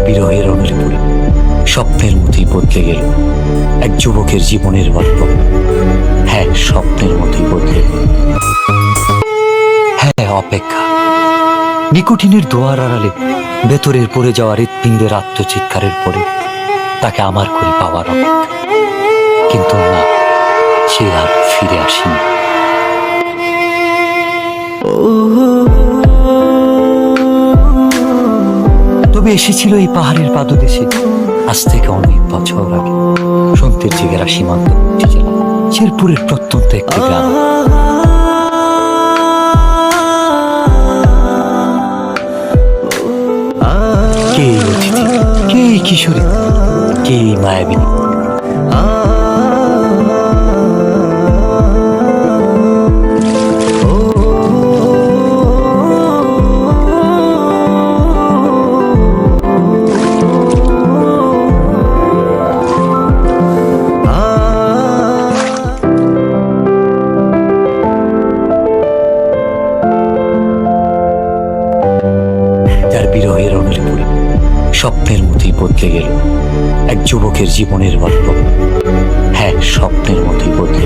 বিরহের অনুলিপুরে স্বপ্নের মতোই বদলে গেল এক যুবকের জীবনের গল্প। হ্যাঁ, স্বপ্নের মতোই বদলে গেল। হ্যাঁ, অপেক্ষা। নিকোটিনের দোয়ার আড়ালে ভেতরের পড়ে যাওয়া হৃৎপিণ্ডের আত্মচিৎকারের পরে তাকে আমার করে পাওয়ার অপেক্ষা। কিন্তু না, সে আর ফিরে আসেনি। তবে এসেছিল এই পাহাড়ের পাদদেশে আজ থেকে অনেক বছর আগে, সন্তের জেগেরা সীমান্তবর্তী জেলা শেরপুরের প্রত্যন্ত একটি গ্রাম। কে এই অতিথি, কে এই কিশোরী, কে এই মায়াবিনী? যার বিরহের অনুলিপুরে স্বপ্নের মতোই বদলে গেল এক যুবকের জীবনের গল্প। হ্যাঁ, স্বপ্নের মতোই বদলে